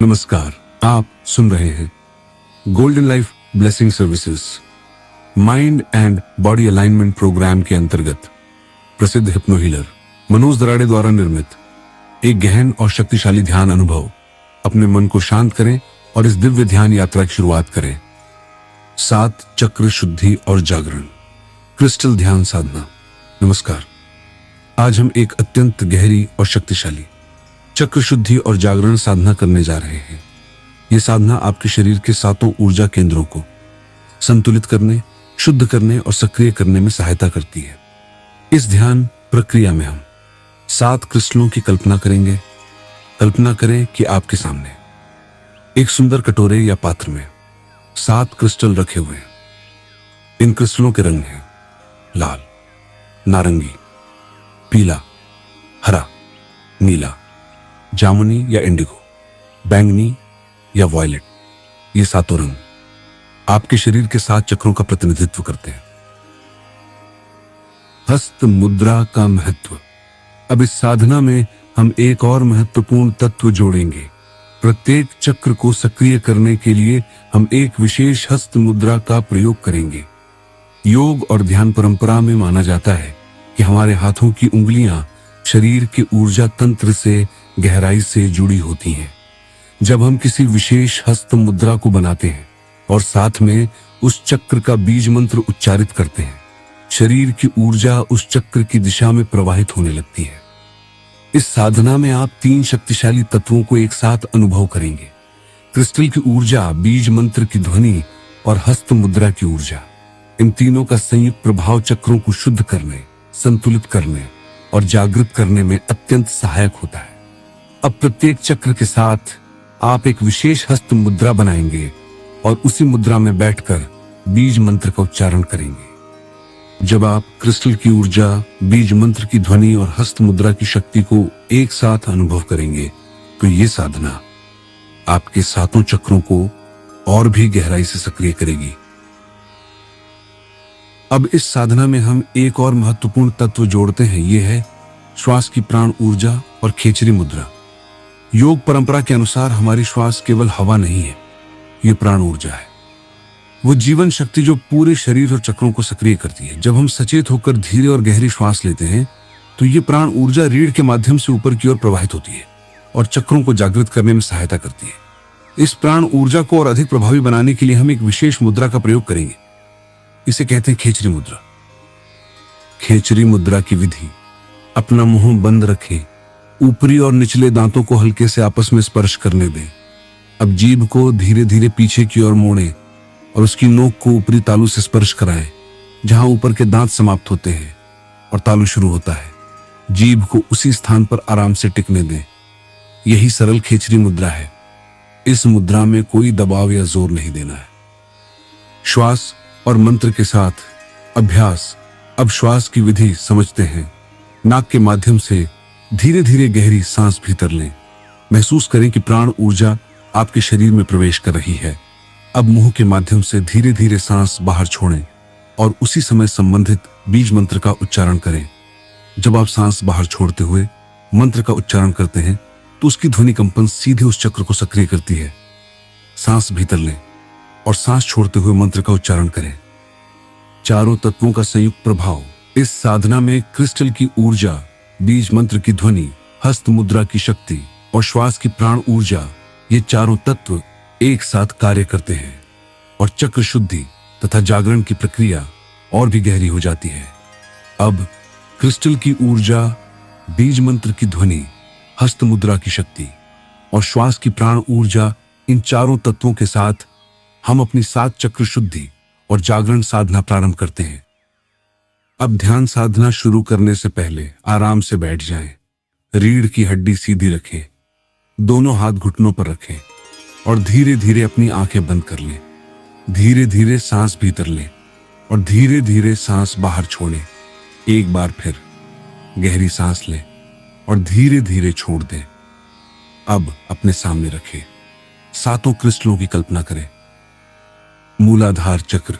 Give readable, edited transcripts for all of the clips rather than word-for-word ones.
नमस्कार, आप सुन रहे हैं golden life blessing services mind and body alignment program के अंतर्गत प्रसिद्ध हिप्नो हीलर मनोज दराड़े द्वारा निर्मित एक गहन और शक्तिशाली ध्यान अनुभव। अपने मन को शांत करें और इस दिव्य ध्यान यात्रा की शुरुआत करें। 7 चक्र शुद्धि और जागरण, क्रिस्टल ध्यान साधना। नमस्कार, आज हम एक अत्यंत गहरी और शक्तिशाली चक्र शुद्धि और जागरण साधना करने जा रहे हैं। यह साधना आपके शरीर के 7 ऊर्जा केंद्रों को संतुलित करने, शुद्ध करने और सक्रिय करने में सहायता करती है। इस ध्यान प्रक्रिया में हम 7 क्रिस्टलों की कल्पना करेंगे। कल्पना करें कि आपके सामने एक सुंदर कटोरे या पात्र में 7 क्रिस्टल रखे हुए हैं। इन क्रिस्टलों के रंग हैं लाल, नारंगी, पीला, हरा, नीला, जामुनी या इंडिगो, बैंगनी या वॉयलेट। ये 7 रंग आपके शरीर के 7 चक्रों का प्रतिनिधित्व करते हैं। हस्त मुद्रा का महत्व। अब इस साधना में हम एक और महत्वपूर्ण तत्व जोड़ेंगे। प्रत्येक चक्र को सक्रिय करने के लिए हम एक विशेष हस्त मुद्रा का प्रयोग करेंगे। योग और ध्यान परंपरा में माना जाता है कि हमारे हाथों की उंगलियां शरीर के ऊर्जा तंत्र से गहराई से जुड़ी होती हैं। जब हम किसी विशेष हस्त मुद्रा को बनाते हैं और साथ में उस चक्र का बीज मंत्र उच्चारित करते हैं, शरीर की ऊर्जा उस चक्र की दिशा में प्रवाहित होने लगती है। इस साधना में आप 3 शक्तिशाली तत्वों को एक साथ अनुभव करेंगे। क्रिस्टल की ऊर्जा, बीज मंत्र की ध्वनि और हस्त मुद्रा की ऊर्जा। इन तीनों का संयुक्त प्रभाव चक्रों को शुद्ध करने, संतुलित करने और जागृत करने में अत्यंत सहायक होता है। अब प्रत्येक चक्र के साथ आप एक विशेष हस्त मुद्रा बनाएंगे और उसी मुद्रा में बैठकर बीज मंत्र का उच्चारण करेंगे। जब आप क्रिस्टल की ऊर्जा, बीज मंत्र की ध्वनि और हस्त मुद्रा की शक्ति को एक साथ अनुभव करेंगे तो ये साधना आपके 7 चक्रों को और भी गहराई से सक्रिय करेगी। अब इस साधना में हम एक और महत्वपूर्ण तत्व जोड़ते हैं। यह है श्वास की प्राण ऊर्जा और खेचरी मुद्रा। योग परंपरा के अनुसार हमारी श्वास केवल हवा नहीं है, यह प्राण ऊर्जा है। वो जीवन शक्ति जो पूरे शरीर और चक्रों को सक्रिय करती है। जब हम सचेत होकर धीरे और गहरी श्वास लेते हैं तो ये प्राण ऊर्जा रीढ़ के माध्यम से ऊपर की ओर प्रवाहित होती है और चक्रों को जागृत करने में सहायता करती है। इस प्राण ऊर्जा को और अधिक प्रभावी बनाने के लिए हम एक विशेष मुद्रा का प्रयोग करेंगे। इसे कहते हैं खेचरी मुद्रा। खेचरी मुद्रा की विधि: अपना मुंह बंद रखें, ऊपरी और निचले दांतों को हल्के से आपस में स्पर्श करने दें। अब जीभ को धीरे धीरे पीछे की ओर मोड़ें और उसकी नोक को ऊपरी तालू से स्पर्श कराएं, जहां ऊपर के दांत समाप्त होते हैं और तालू शुरू होता है। जीभ को उसी स्थान पर आराम से टिकने दें। यही सरल खेचरी मुद्रा है। इस मुद्रा में कोई दबाव या जोर नहीं देना है। श्वास और मंत्र के साथ अभ्यास। अब श्वास की विधि समझते हैं। नाक के माध्यम से धीरे धीरे गहरी सांस भीतर लें। महसूस करें कि प्राण ऊर्जा आपके शरीर में प्रवेश कर रही है। अब मुंह के माध्यम से धीरे धीरे सांस बाहर छोड़ें और उसी समय संबंधित बीज मंत्र का उच्चारण करें। जब आप सांस बाहर छोड़ते हुए मंत्र का उच्चारण करते हैं तो उसकी ध्वनि कंपन सीधे उस चक्र को सक्रिय करती है। सांस भीतर लें और सांस छोड़ते हुए मंत्र का उच्चारण करें। चारों तत्वों का संयुक्त प्रभाव। इस साधना में क्रिस्टल की ऊर्जा, बीज मंत्र की ध्वनि, हस्त मुद्रा की शक्ति और श्वास की प्राण ऊर्जा, ये चारों तत्व एक साथ कार्य करते हैं और चक्र शुद्धि तथा जागरण की प्रक्रिया और भी गहरी हो जाती है। अब क्रिस्टल की ऊर्जा, बीज मंत्र की ध्वनि, हस्त मुद्रा की शक्ति और श्वास की प्राण ऊर्जा, इन चारों तत्वों के साथ हम अपनी 7 चक्र शुद्धि और जागरण साधना प्रारंभ करते हैं। अब ध्यान साधना शुरू करने से पहले आराम से बैठ जाएं। रीढ़ की हड्डी सीधी रखें, दोनों हाथ घुटनों पर रखें और धीरे धीरे अपनी आंखें बंद कर लें। धीरे धीरे सांस भीतर लें और धीरे धीरे सांस बाहर छोड़ें। एक बार फिर गहरी सांस लें और धीरे धीरे छोड़ दें। अब अपने सामने रखें। 7 क्रिस्टलों की कल्पना करें। मूलाधार चक्र,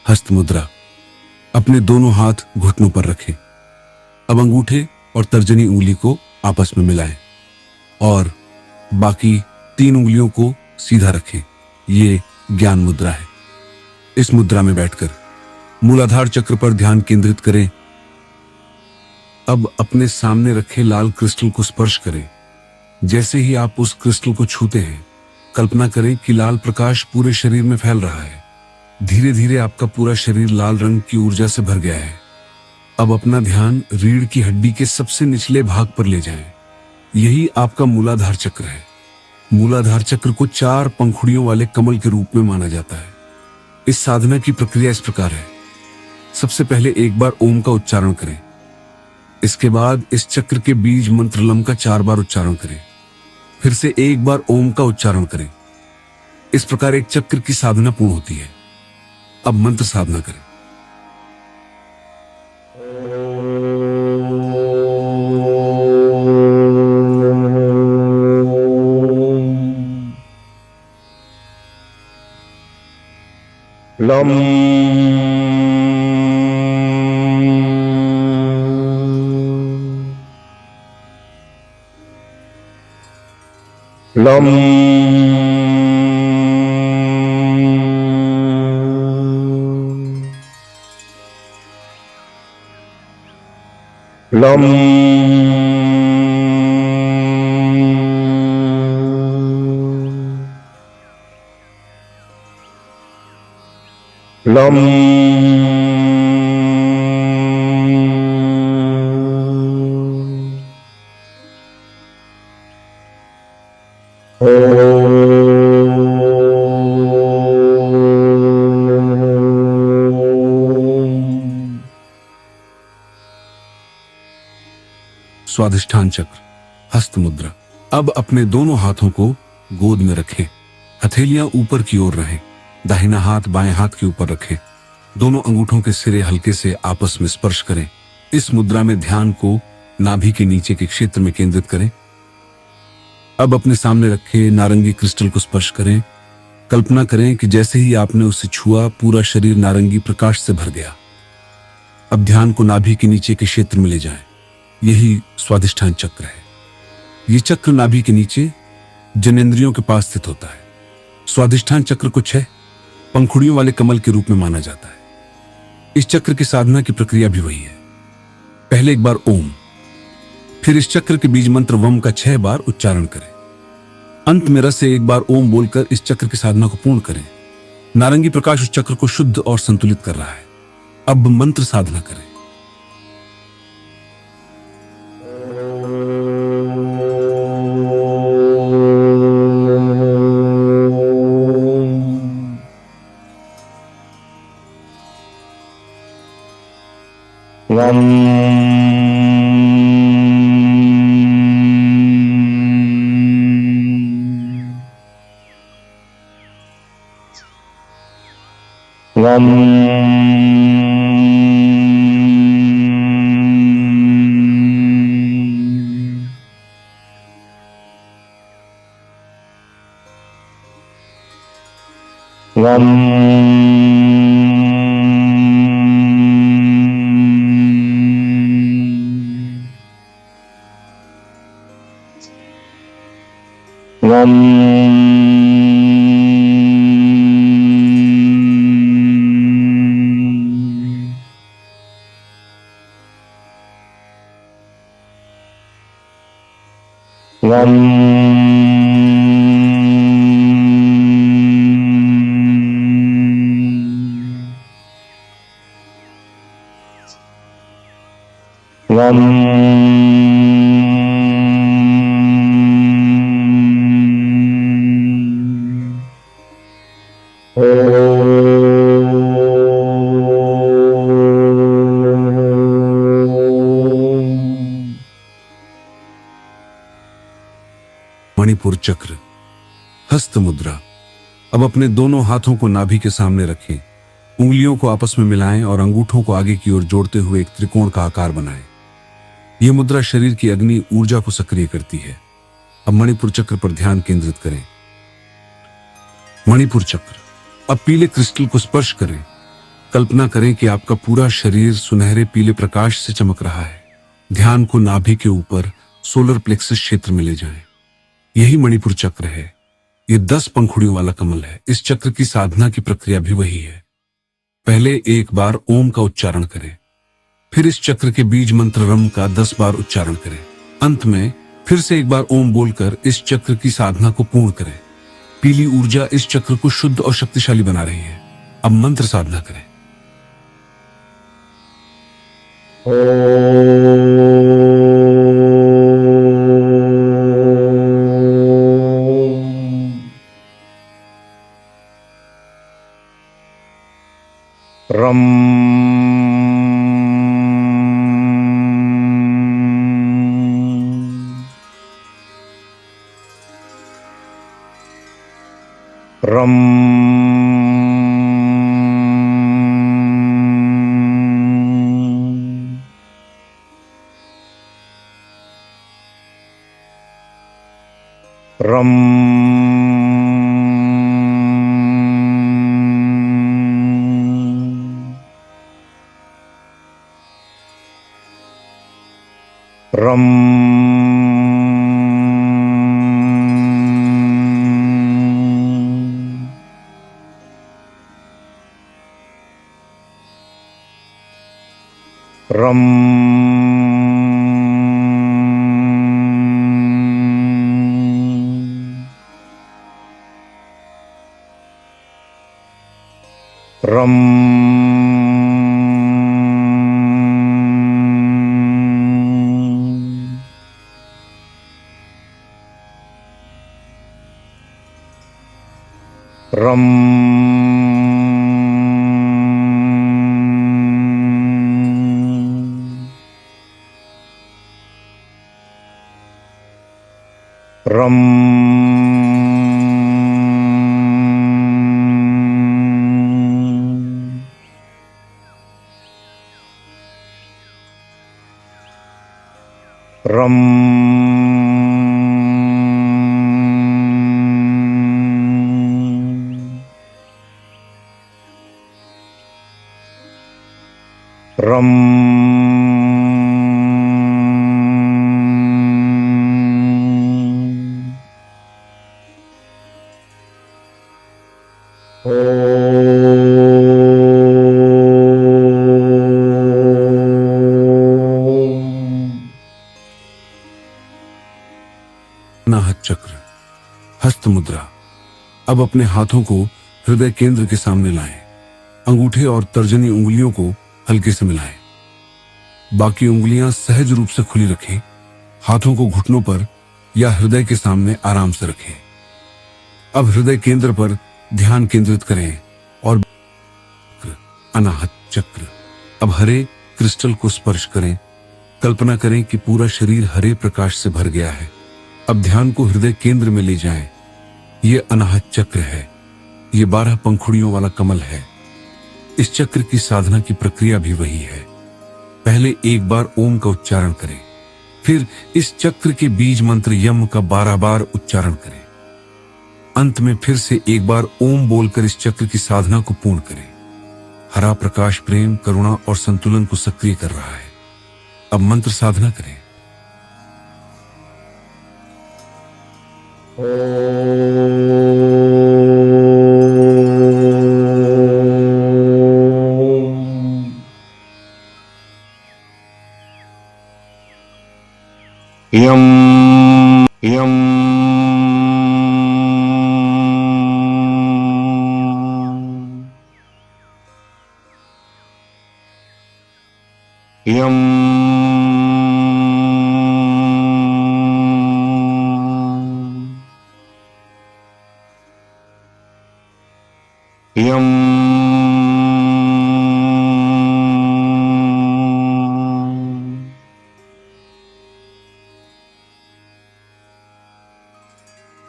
हस्त मुद्रा। अपने दोनों हाथ घुटनों पर रखें। अब अंगूठे और तर्जनी उंगली को आपस में मिलाएं और बाकी 3 उंगलियों को सीधा रखें। ये ज्ञान मुद्रा है। इस मुद्रा में बैठकर मूलाधार चक्र पर ध्यान केंद्रित करें। अब अपने सामने रखे लाल क्रिस्टल को स्पर्श करें। जैसे ही आप उस क्रिस्टल को छूते हैं, कल्पना करें कि लाल प्रकाश पूरे शरीर में फैल रहा है। धीरे धीरे आपका पूरा शरीर लाल रंग की ऊर्जा से भर गया है। अब अपना ध्यान रीढ़ की हड्डी के सबसे निचले भाग पर ले जाएं। यही आपका मूलाधार चक्र है। मूलाधार चक्र को 4 पंखुड़ियों वाले कमल के रूप में माना जाता है। इस साधना की प्रक्रिया इस प्रकार है। सबसे पहले एक बार ओम का उच्चारण करें। इसके बाद इस चक्र के बीज मंत्र लम का 4 बार उच्चारण करें। फिर से एक बार ओम का उच्चारण करें। इस प्रकार एक चक्र की साधना पूर्ण होती है। अब मंत्र साधना करें। लम लम लम लम स्वाधिष्ठान चक्र, हस्त मुद्रा। अब अपने दोनों हाथों को गोद में रखें। हथेलियां ऊपर की ओर रहें। दाहिना हाथ बाएं हाथ के ऊपर रखें। दोनों अंगूठों के सिरे हल्के से आपस में स्पर्श करें। इस मुद्रा में ध्यान को नाभि के नीचे के क्षेत्र में केंद्रित करें। अब अपने सामने रखे नारंगी क्रिस्टल को स्पर्श करें। कल्पना करें कि जैसे ही आपने उसे छुआ, पूरा शरीर नारंगी प्रकाश से भर गया। अब ध्यान को नाभि के नीचे के क्षेत्र में ले जाएं। यही स्वाधिष्ठान चक्र है। ये चक्र नाभि के नीचे जनेंद्रियों के पास स्थित होता है। स्वाधिष्ठान चक्र को 6 पंखुड़ियों वाले कमल के रूप में माना जाता है। इस चक्र की साधना की प्रक्रिया भी वही है। पहले एक बार ओम, फिर इस चक्र के बीज मंत्र वम का 6 बार उच्चारण करें। अंत में रस से एक बार ओम बोलकर इस चक्र की साधना को पूर्ण करें। नारंगी प्रकाश उस चक्र को शुद्ध और संतुलित कर रहा है। अब मंत्र साधना करें। लम लम मणिपुर चक्र, हस्त मुद्रा। अब अपने दोनों हाथों को नाभि के सामने रखें। उंगलियों को आपस में मिलाएं और अंगूठों को आगे की ओर जोड़ते हुए एक त्रिकोण का आकार बनाएं। यह मुद्रा शरीर की अग्नि ऊर्जा को सक्रिय करती है। अब मणिपुर चक्र पर ध्यान केंद्रित करें। मणिपुर चक्र। अब पीले क्रिस्टल को स्पर्श करें। कल्पना करें कि आपका पूरा शरीर सुनहरे पीले प्रकाश से चमक रहा है। ध्यान को नाभि के ऊपर सोलर प्लेक्सस क्षेत्र में ले जाएं। यही मणिपुर चक्र है। ये 10 पंखुड़ियों वाला कमल है। इस चक्र की साधना की प्रक्रिया भी वही है। पहले एक बार ओम का उच्चारण करें, फिर इस चक्र के बीज मंत्र रम का 10 बार उच्चारण करें। अंत में फिर से एक बार ओम बोलकर इस चक्र की साधना को पूर्ण करें। पीली ऊर्जा इस चक्र को शुद्ध और शक्तिशाली बना रही है। अब मंत्र साधना करें। रम रम रम रम रम रम रम रम रम रम अनाहत चक्र, हस्त मुद्रा। अब अपने हाथों को हृदय केंद्र के सामने लाएं। अंगूठे और तर्जनी उंगलियों को हल्के से मिलाएं। बाकी उंगलियां सहज रूप से खुली रखें। हाथों को घुटनों पर या हृदय के सामने आराम से रखें। अब हृदय केंद्र पर ध्यान केंद्रित करें और अनाहत चक्र। अब हरे क्रिस्टल को स्पर्श करें। कल्पना करें कि पूरा शरीर हरे प्रकाश से भर गया है। अब ध्यान को हृदय केंद्र में ले जाएं। यह अनाहत चक्र है। ये 12 पंखुड़ियों वाला कमल है। इस चक्र की साधना की प्रक्रिया भी वही है। पहले एक बार ओम का उच्चारण करें, फिर इस चक्र के बीज मंत्र यम का 12 बार उच्चारण करें। अंत में फिर से एक बार ओम बोलकर इस चक्र की साधना को पूर्ण करें। हरा प्रकाश प्रेम, करुणा और संतुलन को सक्रिय कर रहा है। अब मंत्र साधना करें। यम यम यम यम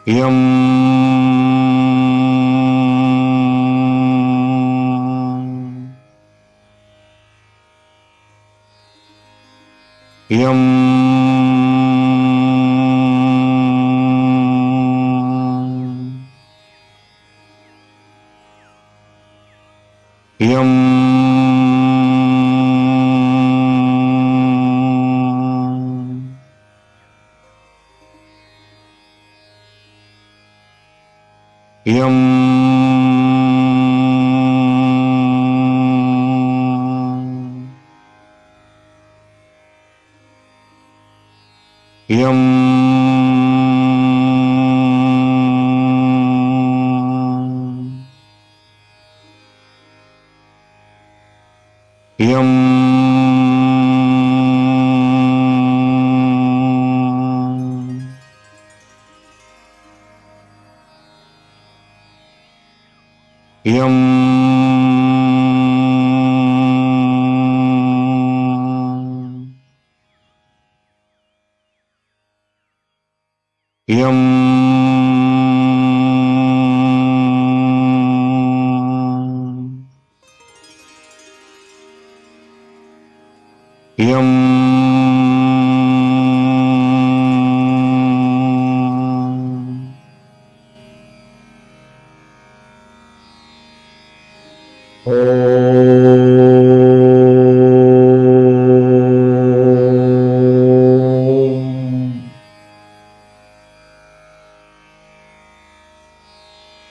यम यम यम यम यम यम यम यम यम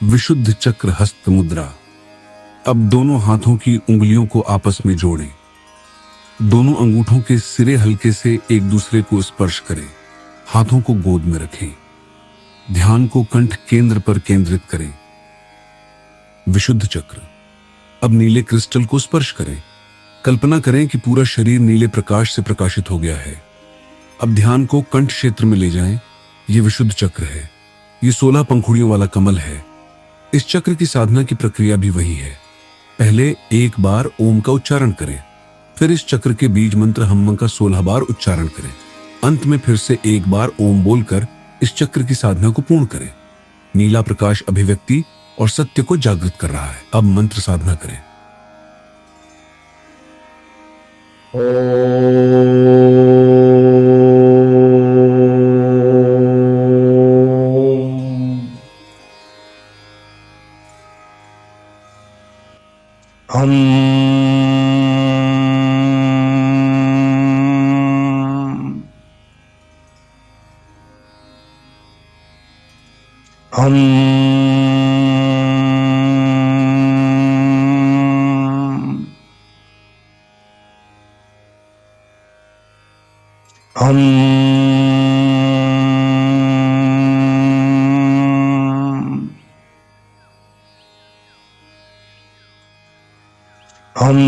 विशुद्ध चक्र हस्त मुद्रा। अब दोनों हाथों की उंगलियों को आपस में जोड़ें। दोनों अंगूठों के सिरे हल्के से एक दूसरे को स्पर्श करें। हाथों को गोद में रखें। ध्यान को कंठ केंद्र पर केंद्रित करें। विशुद्ध चक्र। अब नीले क्रिस्टल को स्पर्श करें। कल्पना करें कि पूरा शरीर नीले प्रकाश से प्रकाशित हो गया है। अब ध्यान को कंठ क्षेत्र में ले जाएं। यह विशुद्ध चक्र है। ये 16 पंखुड़ियों वाला कमल है। इस चक्र की साधना की प्रक्रिया भी वही है। पहले एक बार ओम का उच्चारण करें, फिर इस चक्र के बीज मंत्र हम्म का 16 बार उच्चारण करें। अंत में फिर से एक बार ओम बोलकर इस चक्र की साधना को पूर्ण करें। नीला प्रकाश अभिव्यक्ति और सत्य को जागृत कर रहा है। अब मंत्र साधना करें। हम हम हम हम हम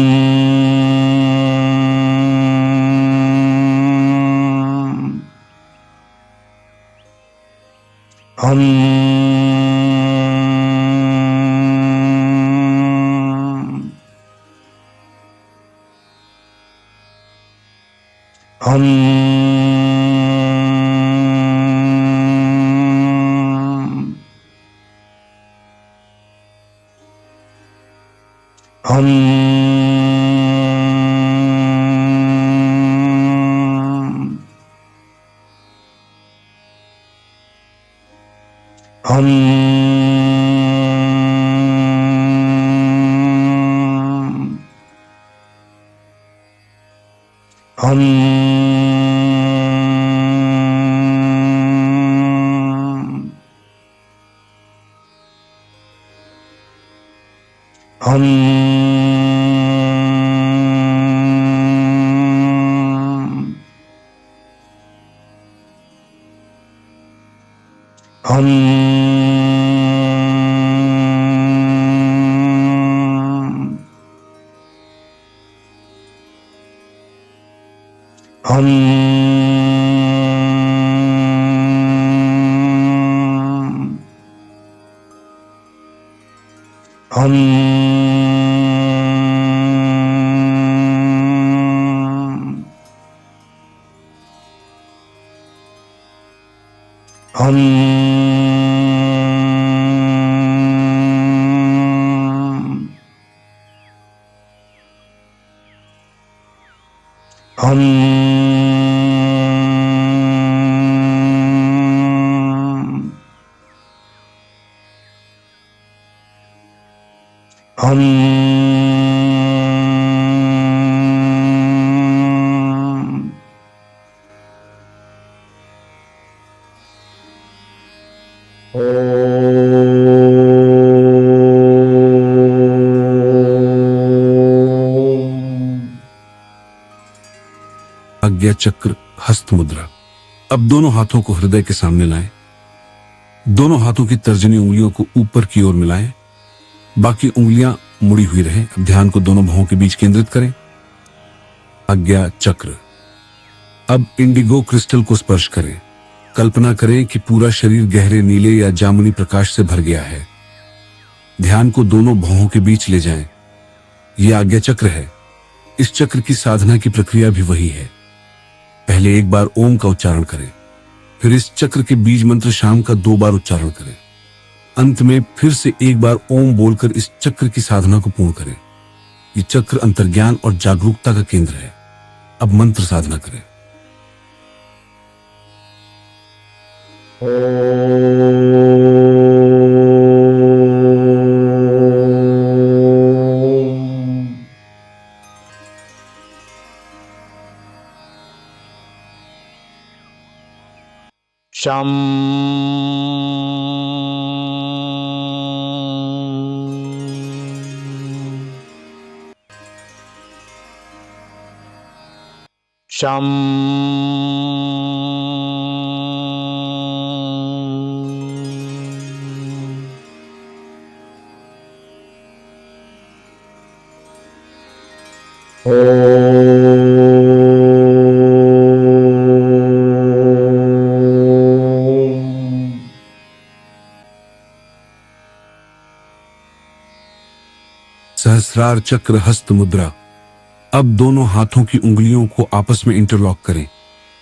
हम हम हम हम हम हम हम हम हम हम हम हम आज्ञा चक्र हस्त मुद्रा। अब दोनों हाथों को हृदय के सामने लाएं। दोनों हाथों की तर्जनी उंगलियों को ऊपर की ओर मिलाएं। बाकी उंगलियां मुड़ी हुई रहें। अब ध्यान को दोनों भौं के बीच केंद्रित करें। आज्ञा चक्र। अब इंडिगो क्रिस्टल को स्पर्श करें। कल्पना करें कि पूरा शरीर गहरे नीले या जामुनी प्रकाश से भर गया है। ध्यान को दोनों भौहों के बीच ले जाएं। यह आज्ञा चक्र है। इस चक्र की साधना की प्रक्रिया भी वही है। पहले एक बार ओम का उच्चारण करें, फिर इस चक्र के बीज मंत्र शाम का 2 बार उच्चारण करें। अंत में फिर से एक बार ओम बोलकर इस चक्र की साधना को पूर्ण करें। ये चक्र अंतर्ज्ञान और जागरूकता का केंद्र है। अब मंत्र साधना करें। शम शम सहस्रार चक्र हस्त मुद्रा। अब दोनों हाथों की उंगलियों को आपस में इंटरलॉक करें।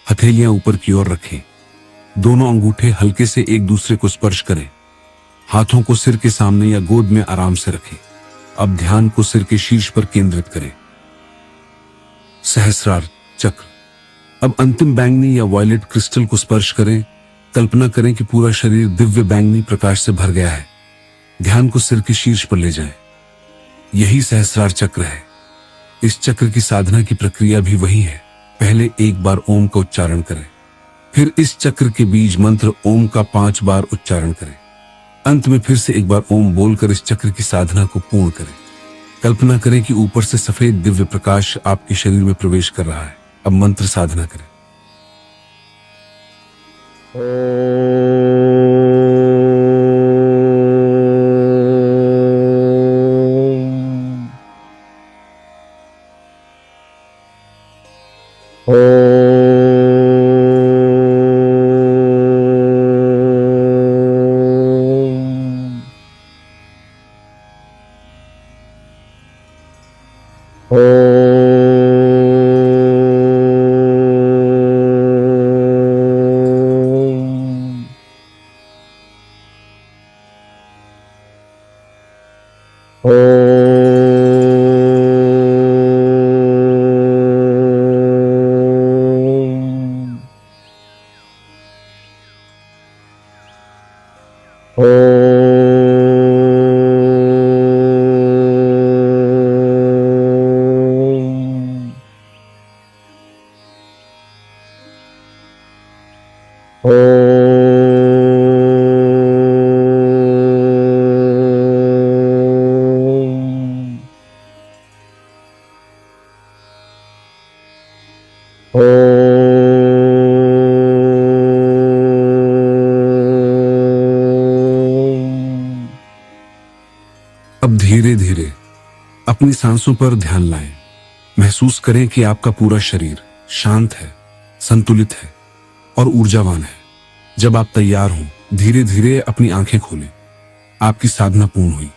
हथेलियां ऊपर की ओर रखें। दोनों अंगूठे हल्के से एक दूसरे को स्पर्श करें। हाथों को सिर के सामने या गोद में आराम से रखें। अब ध्यान को सिर के शीर्ष पर केंद्रित करें। सहस्रार चक्र। अब अंतिम बैंगनी या वायलेट क्रिस्टल को स्पर्श करें। कल्पना करें कि पूरा शरीर दिव्य बैंगनी प्रकाश से भर गया है। ध्यान को सिर के शीर्ष पर ले जाएं। यही सहस्रार चक्र है। इस चक्र की साधना की प्रक्रिया भी वही है। पहले एक बार ओम का उच्चारण करें, फिर इस चक्र के बीज मंत्र ओम का 5 बार उच्चारण करें। अंत में फिर से एक बार ओम बोलकर इस चक्र की साधना को पूर्ण करें। कल्पना करें कि ऊपर से सफेद दिव्य प्रकाश आपके शरीर में प्रवेश कर रहा है। अब मंत्र साधना करें। अब धीरे धीरे अपनी सांसों पर ध्यान लाएं। महसूस करें कि आपका पूरा शरीर शांत है, संतुलित है और ऊर्जावान है। जब आप तैयार हों, धीरे धीरे अपनी आंखें खोलें। आपकी साधना पूर्ण हुई।